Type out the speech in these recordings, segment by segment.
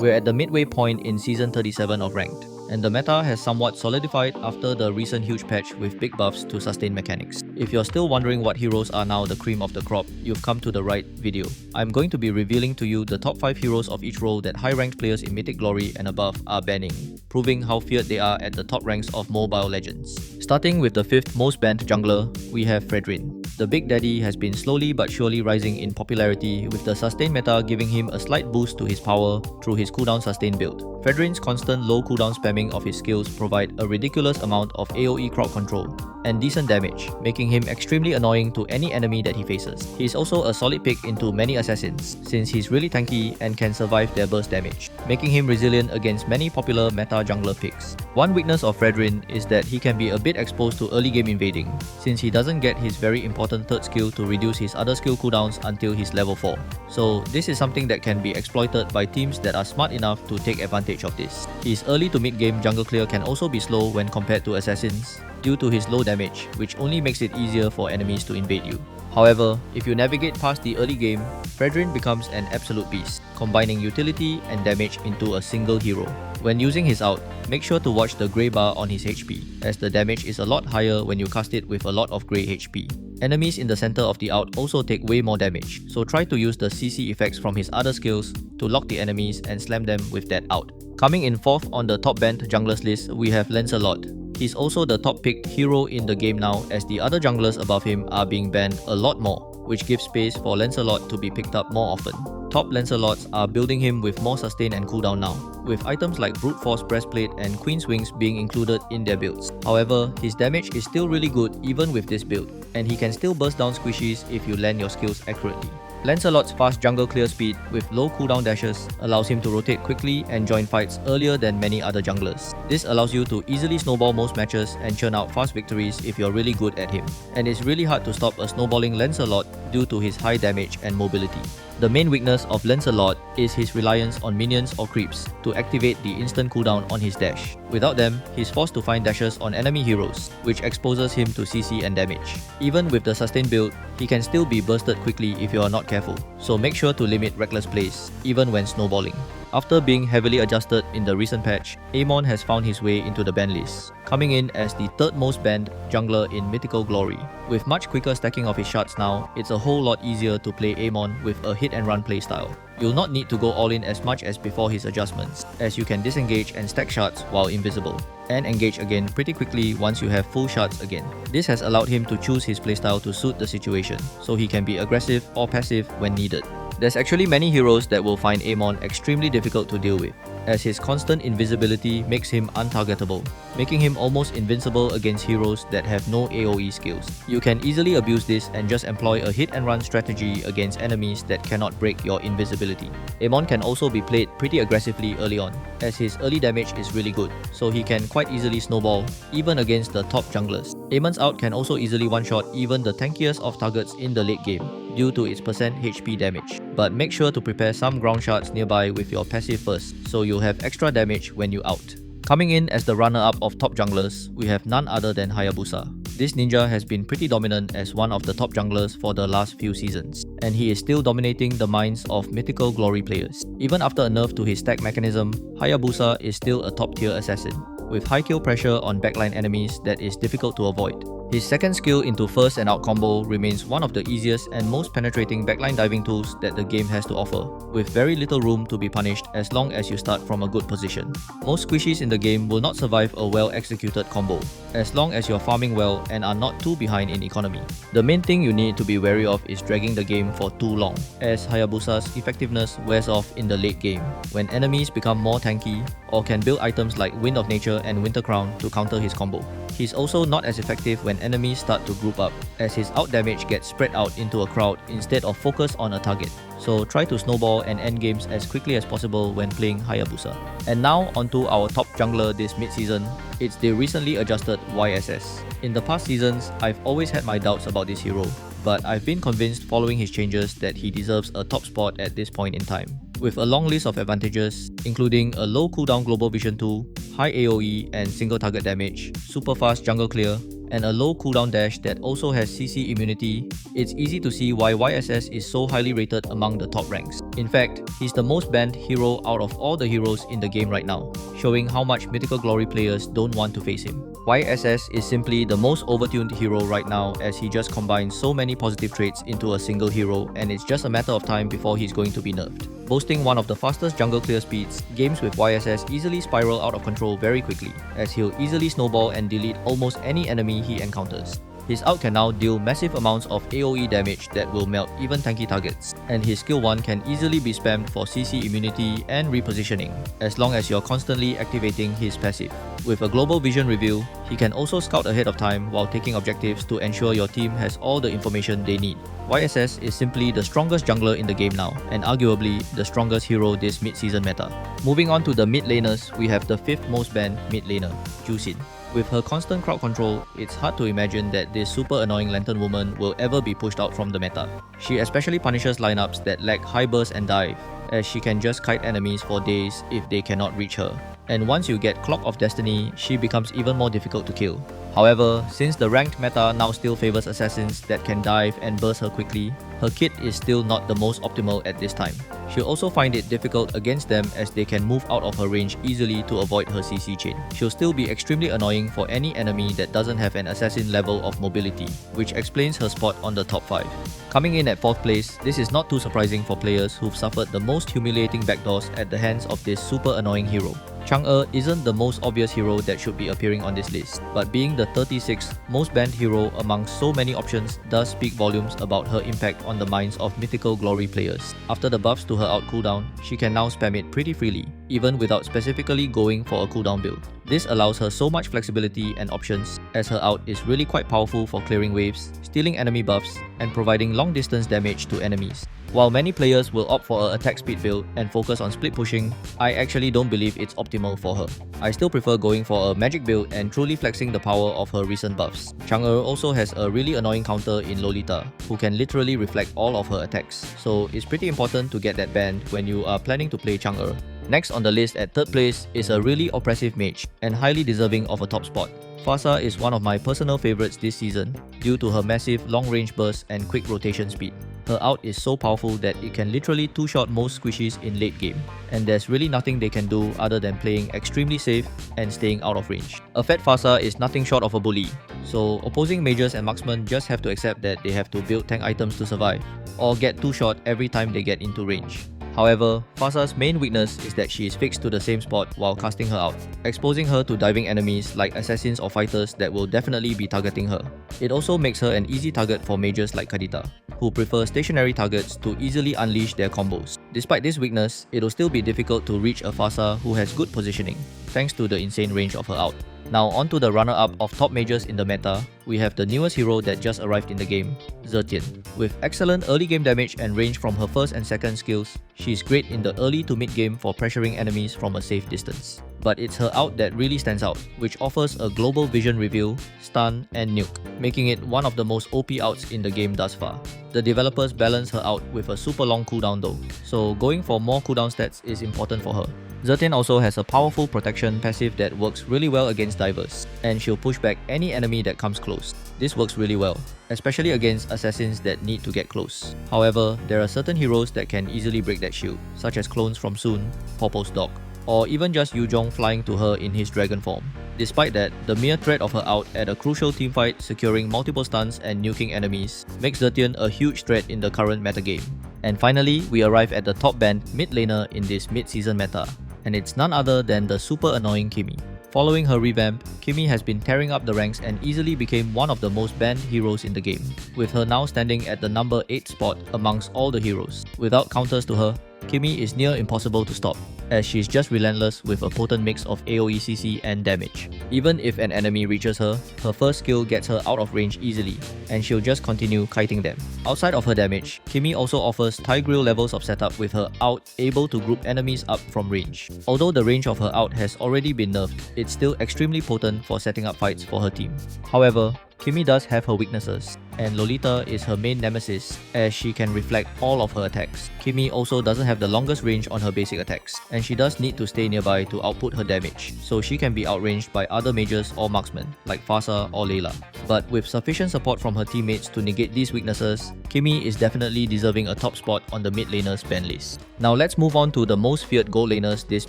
We're at the midway point in Season 37 of Ranked, and the meta has somewhat solidified after the recent huge patch with big buffs to sustain mechanics. If you're still wondering what heroes are now the cream of the crop, you've come to the right video. I'm going to be revealing to you the top 5 heroes of each role that high-ranked players in Mythic Glory and above are banning, proving how feared they are at the top ranks of Mobile Legends. Starting with the 5th most banned jungler, we have Fredrin. The Big Daddy has been slowly but surely rising in popularity, with the sustain meta giving him a slight boost to his power through his cooldown sustain build. Fredrin's constant low cooldown spamming of his skills provide a ridiculous amount of AoE crowd control and decent damage, making him extremely annoying to any enemy that he faces. He's also a solid pick into many assassins, since he's really tanky and can survive their burst damage, making him resilient against many popular meta jungler picks. One weakness of Fredrin is that he can be a bit exposed to early game invading, since he doesn't get his very important third skill to reduce his other skill cooldowns until he's level 4. So this is something that can be exploited by teams that are smart enough to take advantage of this. His early to mid game jungle clear can also be slow when compared to assassins, due to his low damage, which only makes it easier for enemies to invade you. However, if you navigate past the early game, Fredrin becomes an absolute beast, combining utility and damage into a single hero. When using his ult, make sure to watch the grey bar on his HP, as the damage is a lot higher when you cast it with a lot of grey HP. Enemies in the center of the ult also take way more damage, so try to use the CC effects from his other skills to lock the enemies and slam them with that ult. Coming in 4th on the top banned junglers list, we have Lancelot. He's also the top picked hero in the game now, as the other junglers above him are being banned a lot more, which gives space for Lancelot to be picked up more often. Top Lancelots are building him with more sustain and cooldown now, with items like Brute Force Breastplate and Queen's Wings being included in their builds. However, his damage is still really good even with this build, and he can still burst down squishies if you land your skills accurately. Lancelot's fast jungle clear speed with low cooldown dashes allows him to rotate quickly and join fights earlier than many other junglers. This allows you to easily snowball most matches and churn out fast victories if you're really good at him. And it's really hard to stop a snowballing Lancelot due to his high damage and mobility. The main weakness of Lancelot is his reliance on minions or creeps to activate the instant cooldown on his dash. Without them, he's forced to find dashes on enemy heroes, which exposes him to CC and damage. Even with the sustain build, he can still be bursted quickly if you are not careful, so make sure to limit reckless plays, even when snowballing. After being heavily adjusted in the recent patch, Amon has found his way into the ban list, coming in as the 3rd most banned jungler in Mythical Glory. With much quicker stacking of his shards now, it's a whole lot easier to play Amon with a hit and run playstyle. You'll not need to go all in as much as before his adjustments, as you can disengage and stack shards while invisible, and engage again pretty quickly once you have full shards again. This has allowed him to choose his playstyle to suit the situation, so he can be aggressive or passive when needed. There's actually many heroes that will find Amon extremely difficult to deal with, as his constant invisibility makes him untargetable, making him almost invincible against heroes that have no AoE skills. You can easily abuse this and just employ a hit and run strategy against enemies that cannot break your invisibility. Amon can also be played pretty aggressively early on, as his early damage is really good, so he can quite easily snowball, even against the top junglers. Amon's ult can also easily one-shot even the tankiest of targets in the late game, due to its percent HP damage. But make sure to prepare some ground shards nearby with your passive first, so you'll have extra damage when you out. Coming in as the runner-up of top junglers, we have none other than Hayabusa. This ninja has been pretty dominant as one of the top junglers for the last few seasons, and he is still dominating the minds of Mythical Glory players. Even after a nerf to his stack mechanism, Hayabusa is still a top-tier assassin, with high kill pressure on backline enemies that is difficult to avoid. His second skill into first and out combo remains one of the easiest and most penetrating backline diving tools that the game has to offer, with very little room to be punished as long as you start from a good position. Most squishies in the game will not survive a well-executed combo, as long as you're farming well and are not too behind in economy. The main thing you need to be wary of is dragging the game for too long, as Hayabusa's effectiveness wears off in the late game, when enemies become more tanky or can build items like Wind of Nature and Winter Crown to counter his combo. He's also not as effective when enemies start to group up, as his out damage gets spread out into a crowd instead of focused on a target. So try to snowball and end games as quickly as possible when playing Hayabusa. And now onto our top jungler this mid-season. It's the recently adjusted YSS. In the past seasons, I've always had my doubts about this hero, but I've been convinced following his changes that he deserves a top spot at this point in time. With a long list of advantages, including a low cooldown global vision tool, high AoE and single target damage, super fast jungle clear, and a low cooldown dash that also has CC immunity, it's easy to see why YSS is so highly rated among the top ranks. In fact, he's the most banned hero out of all the heroes in the game right now, showing how much Mythical Glory players don't want to face him. YSS is simply the most overtuned hero right now, as he just combines so many positive traits into a single hero, and it's just a matter of time before he's going to be nerfed. Boasting one of the fastest jungle clear speeds, games with YSS easily spiral out of control very quickly, as he'll easily snowball and delete almost any enemy he encounters. His ult can now deal massive amounts of AoE damage that will melt even tanky targets, and his skill 1 can easily be spammed for CC immunity and repositioning, as long as you're constantly activating his passive. With a global vision reveal, he can also scout ahead of time while taking objectives to ensure your team has all the information they need. YSS is simply the strongest jungler in the game now, and arguably the strongest hero this mid-season meta. Moving on to the mid laners, we have the 5th most banned mid laner, Jusin. With her constant crowd control, it's hard to imagine that this super annoying lantern woman will ever be pushed out from the meta. She especially punishes lineups that lack high burst and dive, as she can just kite enemies for days if they cannot reach her. And once you get Clock of Destiny, she becomes even more difficult to kill. However, since the ranked meta now still favors assassins that can dive and burst her quickly, her kit is still not the most optimal at this time. She'll also find it difficult against them, as they can move out of her range easily to avoid her CC chain. She'll still be extremely annoying for any enemy that doesn't have an assassin level of mobility, which explains her spot on the top 5. Coming in at 4th place, this is not too surprising for players who've suffered the most humiliating backdoors at the hands of this super annoying hero. Chang'e isn't the most obvious hero that should be appearing on this list, but being the 36th most banned hero among so many options does speak volumes about her impact on the minds of Mythical Glory players. After the buffs to her ult cooldown, she can now spam it pretty freely, even without specifically going for a cooldown build. This allows her so much flexibility and options, as her ult is really quite powerful for clearing waves, stealing enemy buffs, and providing long distance damage to enemies. While many players will opt for an attack speed build and focus on split pushing, I actually don't believe it's optimal for her. I still prefer going for a magic build and truly flexing the power of her recent buffs. Chang'e also has a really annoying counter in Lolita, who can literally reflect all of her attacks, so it's pretty important to get that banned when you are planning to play Chang'e. Next on the list at 3rd place is a really oppressive mage, and highly deserving of a top spot. Pharsa is one of my personal favorites this season due to her massive long-range burst and quick rotation speed. Her ult is so powerful that it can literally two-shot most squishies in late game, and there's really nothing they can do other than playing extremely safe and staying out of range. A fat Pharsa is nothing short of a bully, so opposing mages and marksmen just have to accept that they have to build tank items to survive, or get two-shot every time they get into range. However, Pharsa's main weakness is that she is fixed to the same spot while casting her out, exposing her to diving enemies like assassins or fighters that will definitely be targeting her. It also makes her an easy target for mages like Kadita, who prefer stationary targets to easily unleash their combos. Despite this weakness, it'll still be difficult to reach a Pharsa who has good positioning, thanks to the insane range of her ult. Now onto the runner-up of top mages in the meta, we have the newest hero that just arrived in the game, Zetian. With excellent early game damage and range from her first and second skills, she's great in the early to mid game for pressuring enemies from a safe distance. But it's her ult that really stands out, which offers a global vision reveal, stun, and nuke, making it one of the most OP ults in the game thus far. The developers balance her out with a super long cooldown though, so going for more cooldown stats is important for her. Zetian also has a powerful protection passive that works really well against divers, and she'll push back any enemy that comes close. This works really well, especially against assassins that need to get close. However, there are certain heroes that can easily break that shield, such as clones from Sun, Popo's dog, or even just Yuzhong flying to her in his dragon form. Despite that, the mere threat of her out at a crucial teamfight securing multiple stuns and nuking enemies makes Zetian a huge threat in the current metagame. And finally, we arrive at the top banned mid laner in this mid-season meta, and it's none other than the super annoying Kimi. Following her revamp, Kimi has been tearing up the ranks and easily became one of the most banned heroes in the game, with her now standing at the number 8 spot amongst all the heroes. Without counters to her, Kimi is near impossible to stop, as she's just relentless with a potent mix of AoE CC and damage. Even if an enemy reaches her, her first skill gets her out of range easily, and she'll just continue kiting them. Outside of her damage, Kimi also offers Tigreal levels of setup with her ult able to group enemies up from range. Although the range of her ult has already been nerfed, it's still extremely potent for setting up fights for her team. However, Kimi does have her weaknesses, and Lolita is her main nemesis as she can reflect all of her attacks. Kimmy also doesn't have the longest range on her basic attacks, and she does need to stay nearby to output her damage, so she can be outranged by other mages or marksmen like Farsa or Layla. But with sufficient support from her teammates to negate these weaknesses, Kimmy is definitely deserving a top spot on the mid laners ban list. Now let's move on to the most feared gold laners this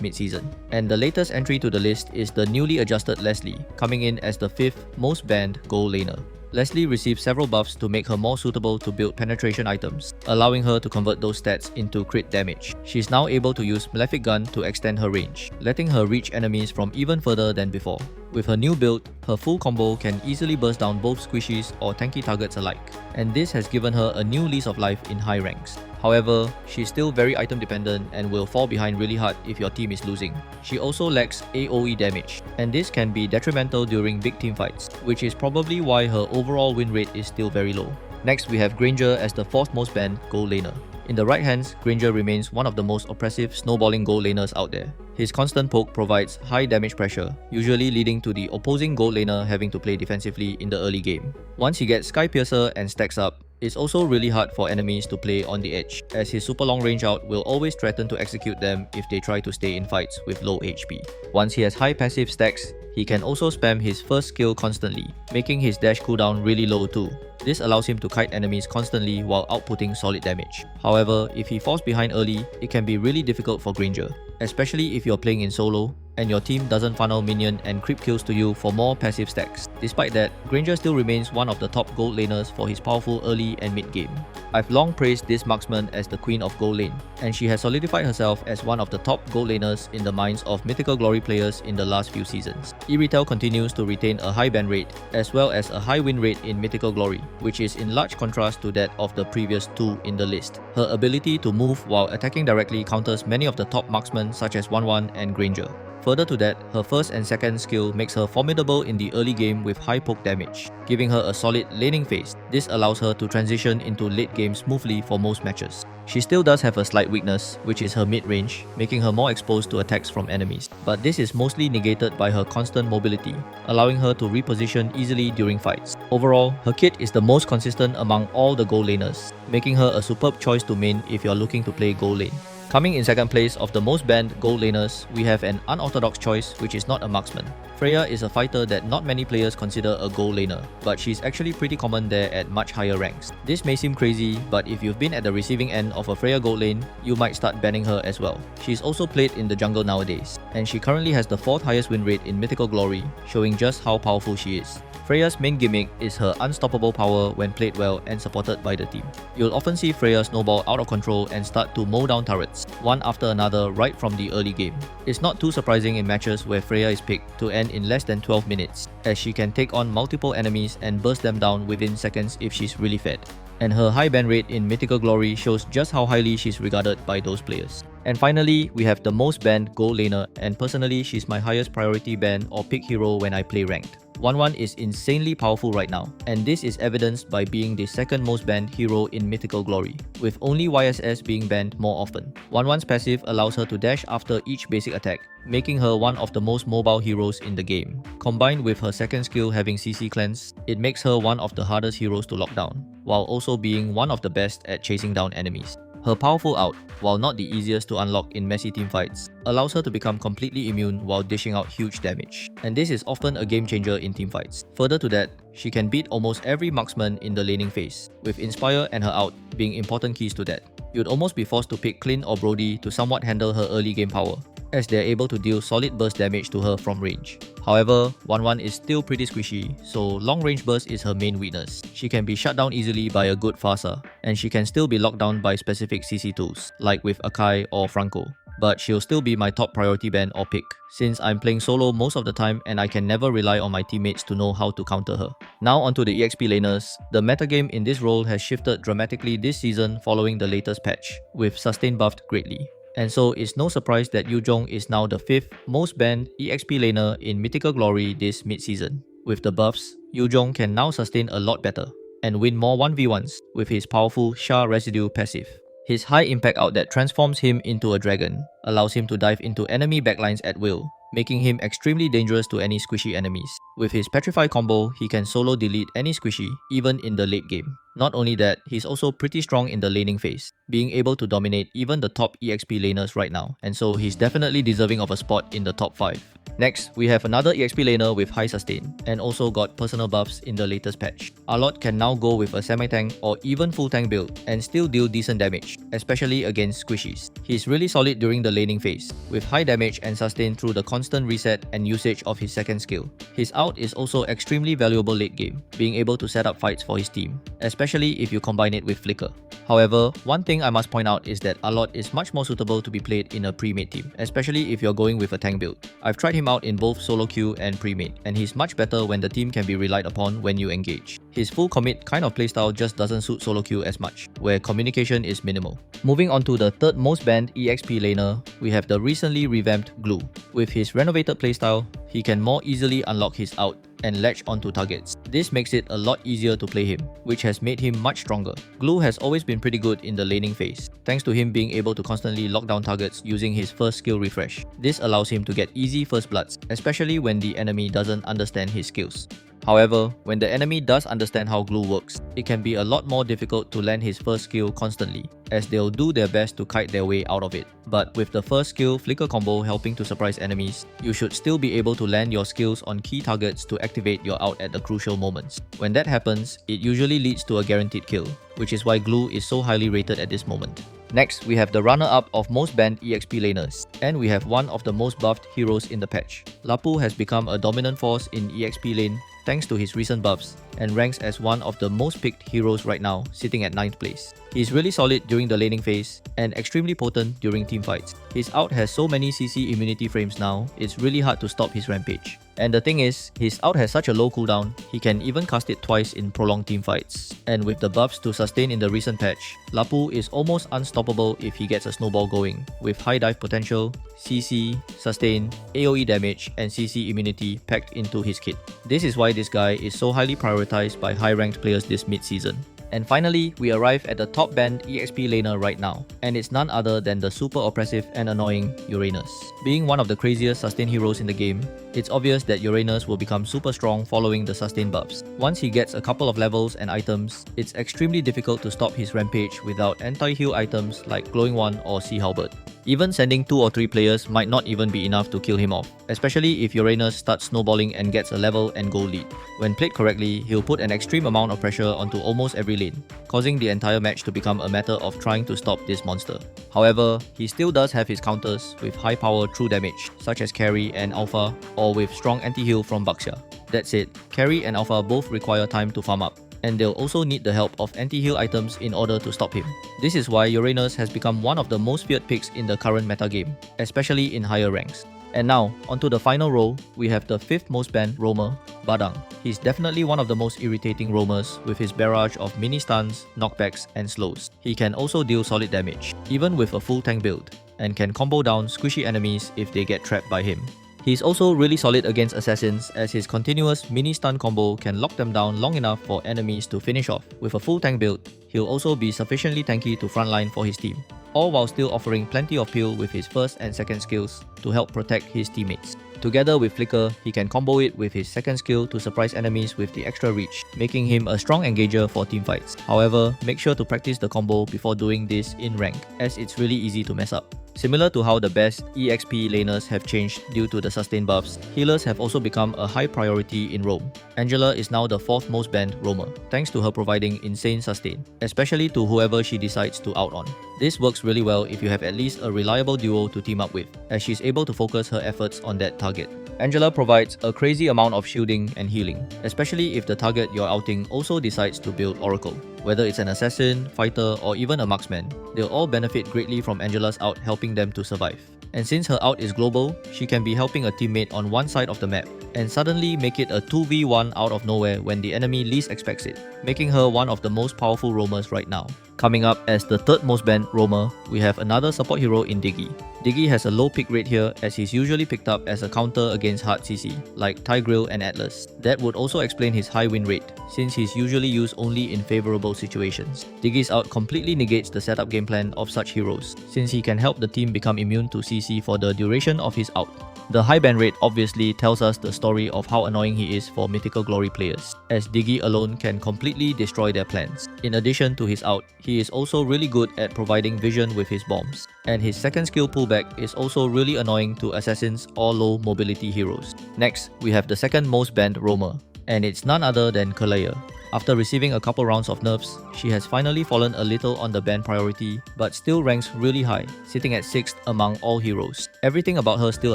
mid-season. And the latest entry to the list is the newly adjusted Leslie, coming in as the 5th most banned gold laner. Leslie received several buffs to make her more suitable to build penetration items, allowing her to convert those stats into crit damage. She's now able to use Malefic Gun to extend her range, letting her reach enemies from even further than before. With her new build, her full combo can easily burst down both squishies or tanky targets alike, and this has given her a new lease of life in high ranks. However, she's still very item dependent and will fall behind really hard if your team is losing. She also lacks AoE damage, and this can be detrimental during big team fights, which is probably why her overall win rate is still very low. Next, we have Granger as the 4th most banned gold laner. In the right hands, Granger remains one of the most oppressive snowballing gold laners out there. His constant poke provides high damage pressure, usually leading to the opposing gold laner having to play defensively in the early game. Once he gets Sky Piercer and stacks up, it's also really hard for enemies to play on the edge, as his super long range out will always threaten to execute them if they try to stay in fights with low HP. Once he has high passive stacks, he can also spam his first skill constantly, making his dash cooldown really low too. This allows him to kite enemies constantly while outputting solid damage. However, if he falls behind early, it can be really difficult for Granger, especially if you're playing in solo and your team doesn't funnel minion and creep kills to you for more passive stacks. Despite that, Granger still remains one of the top gold laners for his powerful early and mid game. I've long praised this marksman as the queen of gold lane, and she has solidified herself as one of the top gold laners in the minds of Mythical Glory players in the last few seasons. E-Retail continues to retain a high ban rate, as well as a high win rate in Mythical Glory, which is in large contrast to that of the previous two in the list. Her ability to move while attacking directly counters many of the top marksmen such as 1-1 and Granger. Further to that, her first and second skill makes her formidable in the early game with high poke damage, giving her a solid laning phase. This allows her to transition into late game smoothly for most matches. She still does have a slight weakness, which is her mid-range, making her more exposed to attacks from enemies. But this is mostly negated by her constant mobility, allowing her to reposition easily during fights. Overall, her kit is the most consistent among all the gold laners, making her a superb choice to main if you're looking to play gold lane. Coming in second place of the most banned gold laners, we have an unorthodox choice which is not a marksman. Freya is a fighter that not many players consider a gold laner, but she's actually pretty common there at much higher ranks. This may seem crazy, but if you've been at the receiving end of a Freya gold lane, you might start banning her as well. She's also played in the jungle nowadays, and she currently has the 4th highest win rate in Mythical Glory, showing just how powerful she is. Freya's main gimmick is her unstoppable power when played well and supported by the team. You'll often see Freya snowball out of control and start to mow down turrets, one after another right from the early game. It's not too surprising in matches where Freya is picked to end in less than 12 minutes, as she can take on multiple enemies and burst them down within seconds if she's really fed. And her high ban rate in Mythical Glory shows just how highly she's regarded by those players. And finally, we have the most banned gold laner, and personally she's my highest priority ban or pick hero when I play ranked. 1-1 is insanely powerful right now, and this is evidenced by being the 2nd most banned hero in Mythical Glory, with only YSS being banned more often. 1-1's passive allows her to dash after each basic attack, making her one of the most mobile heroes in the game. Combined with her second skill having CC cleanse, it makes her one of the hardest heroes to lock down, while also being one of the best at chasing down enemies. Her powerful ult, while not the easiest to unlock in messy teamfights, allows her to become completely immune while dishing out huge damage, and this is often a game changer in teamfights. Further to that, she can beat almost every marksman in the laning phase, with Inspire and her ult being important keys to that. You'd almost be forced to pick Clint or Brody to somewhat handle her early game power, as they're able to deal solid burst damage to her from range. However, 1-1 is still pretty squishy, so long range burst is her main weakness. She can be shut down easily by a good Farsa, and she can still be locked down by specific CC tools, like with Akai or Franco. But she'll still be my top priority ban or pick, since I'm playing solo most of the time and I can never rely on my teammates to know how to counter her. Now onto the EXP laners. The metagame in this role has shifted dramatically this season following the latest patch, with sustain buffed greatly. And so it's no surprise that Yuzhong is now the 5th most banned EXP laner in Mythical Glory this mid-season. With the buffs, Yuzhong can now sustain a lot better and win more 1v1s with his powerful Sha Residue passive. His high impact out that transforms him into a dragon allows him to dive into enemy backlines at will, making him extremely dangerous to any squishy enemies. With his Petrify combo, he can solo delete any squishy, even in the late game. Not only that, he's also pretty strong in the laning phase, being able to dominate even the top EXP laners right now, and so he's definitely deserving of a spot in the top 5. Next, we have another EXP laner with high sustain, and also got personal buffs in the latest patch. Arlott can now go with a semi-tank or even full tank build and still deal decent damage, especially against squishies. He's really solid during the laning phase, with high damage and sustain through the constant reset and usage of his second skill. His ult is also extremely valuable late game, being able to set up fights for his team, especially if you combine it with Flicker. However, one thing I must point out is that Arlott is much more suitable to be played in a pre-made team, especially if you're going with a tank build. I've tried him out in both solo queue and pre-made, and he's much better when the team can be relied upon when you engage. His full commit kind of playstyle just doesn't suit solo queue as much, where communication is minimal. Moving on to the third most banned EXP laner, we have the recently revamped Glue. With his renovated playstyle, he can more easily unlock his ult and latch onto targets. This makes it a lot easier to play him, which has made him much stronger. Glue has always been pretty good in the laning phase, thanks to him being able to constantly lock down targets using his first skill refresh. This allows him to get easy first bloods, especially when the enemy doesn't understand his skills. However, when the enemy does understand how Glue works, it can be a lot more difficult to land his first skill constantly, as they'll do their best to kite their way out of it. But with the first skill Flicker combo helping to surprise enemies, you should still be able to land your skills on key targets to activate your ult at the crucial moments. When that happens, it usually leads to a guaranteed kill, which is why Glue is so highly rated at this moment. Next, we have the runner-up of most banned EXP laners, and we have one of the most buffed heroes in the patch. Lapu has become a dominant force in EXP lane thanks to his recent buffs, and ranks as one of the most picked heroes right now, sitting at 9th place. He's really solid during the laning phase, and extremely potent during teamfights. His ult has so many CC immunity frames now, it's really hard to stop his rampage. And the thing is, his ult has such a low cooldown, he can even cast it twice in prolonged teamfights. And with the buffs to sustain in the recent patch, Lapu is almost unstoppable if he gets a snowball going, with high dive potential, CC, sustain, AoE damage, and CC immunity packed into his kit. This is why this guy is so highly prioritized by high-ranked players this mid-season. And finally, we arrive at the top banned EXP laner right now, and it's none other than the super oppressive and annoying Uranus. Being one of the craziest sustain heroes in the game, it's obvious that Uranus will become super strong following the sustain buffs. Once he gets a couple of levels and items, it's extremely difficult to stop his rampage without anti-heal items like Glowing One or Sea Halberd. Even sending 2 or 3 players might not even be enough to kill him off, especially if Uranus starts snowballing and gets a level and gold lead. When played correctly, he'll put an extreme amount of pressure onto almost every lane, causing the entire match to become a matter of trying to stop this monster. However, he still does have his counters with high power true damage, such as Carry and Alpha, or with strong anti-heal from Baxia. That said, Carry and Alpha both require time to farm up, and they'll also need the help of anti-heal items in order to stop him. This is why Uranus has become one of the most feared picks in the current metagame, especially in higher ranks. And now, onto the final role, we have the 5th most banned roamer, Badang. He's definitely one of the most irritating roamers with his barrage of mini stuns, knockbacks, and slows. He can also deal solid damage, even with a full tank build, and can combo down squishy enemies if they get trapped by him. He's also really solid against assassins, as his continuous mini stun combo can lock them down long enough for enemies to finish off. With a full tank build, he'll also be sufficiently tanky to frontline for his team, all while still offering plenty of peel with his first and second skills to help protect his teammates. Together with Flicker, he can combo it with his second skill to surprise enemies with the extra reach, making him a strong engager for teamfights. However, make sure to practice the combo before doing this in rank, as it's really easy to mess up. Similar to how the best EXP laners have changed due to the sustain buffs, healers have also become a high priority in roam. Angela is now the 4th most banned roamer, thanks to her providing insane sustain, especially to whoever she decides to out on. This works really well if you have at least a reliable duo to team up with, as she's able to focus her efforts on that target. Angela provides a crazy amount of shielding and healing, especially if the target you're outing also decides to build Oracle. Whether it's an assassin, fighter, or even a marksman, they'll all benefit greatly from Angela's ult helping them to survive. And since her ult is global, she can be helping a teammate on one side of the map, and suddenly make it a 2v1 out of nowhere when the enemy least expects it, making her one of the most powerful roamers right now. Coming up as the 3rd most banned roamer, we have another support hero in Diggy. Diggy has a low pick rate here, as he's usually picked up as a counter against hard CC, like Tigreal and Atlas. That would also explain his high win rate, since he's usually used only in favorable situations. Diggy's ult completely negates the setup game plan of such heroes, since he can help the team become immune to CC for the duration of his ult. The high ban rate obviously tells us the story of how annoying he is for Mythical Glory players, as Diggy alone can completely destroy their plans. In addition to his ult, he is also really good at providing vision with his bombs, and his second skill pullback is also really annoying to assassins or low mobility heroes. Next, we have the second most banned roamer, and it's none other than Kalaya. After receiving a couple rounds of nerfs, she has finally fallen a little on the ban priority, but still ranks really high, sitting at 6th among all heroes. Everything about her still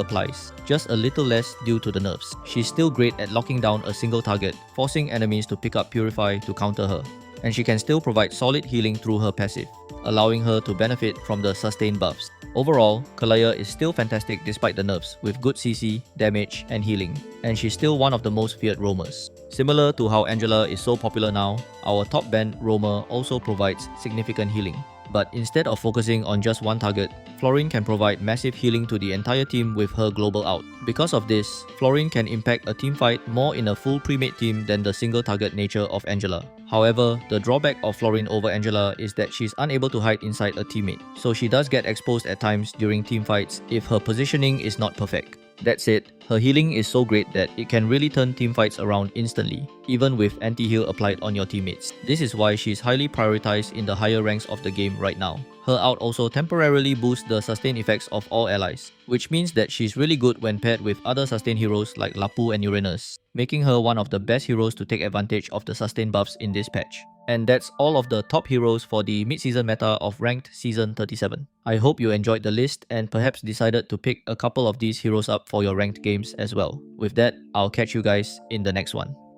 applies, just a little less due to the nerfs. She's still great at locking down a single target, forcing enemies to pick up Purify to counter her. And she can still provide solid healing through her passive, allowing her to benefit from the sustained buffs. Overall, Kalaya is still fantastic despite the nerfs, with good CC, damage, and healing, and she's still one of the most feared roamers. Similar to how Angela is so popular now, our top banned roamer also provides significant healing. But instead of focusing on just one target, Florine can provide massive healing to the entire team with her global ult. Because of this, Florine can impact a teamfight more in a full pre-made team than the single target nature of Angela. However, the drawback of Florine over Angela is that she's unable to hide inside a teammate, so she does get exposed at times during teamfights if her positioning is not perfect. That said, her healing is so great that it can really turn teamfights around instantly, even with anti-heal applied on your teammates. This is why she's highly prioritized in the higher ranks of the game right now. Her ult also temporarily boosts the sustain effects of all allies, which means that she's really good when paired with other sustain heroes like Lapu and Uranus, making her one of the best heroes to take advantage of the sustain buffs in this patch. And that's all of the top heroes for the mid-season meta of Ranked Season 37. I hope you enjoyed the list and perhaps decided to pick a couple of these heroes up for your ranked games as well. With that, I'll catch you guys in the next one.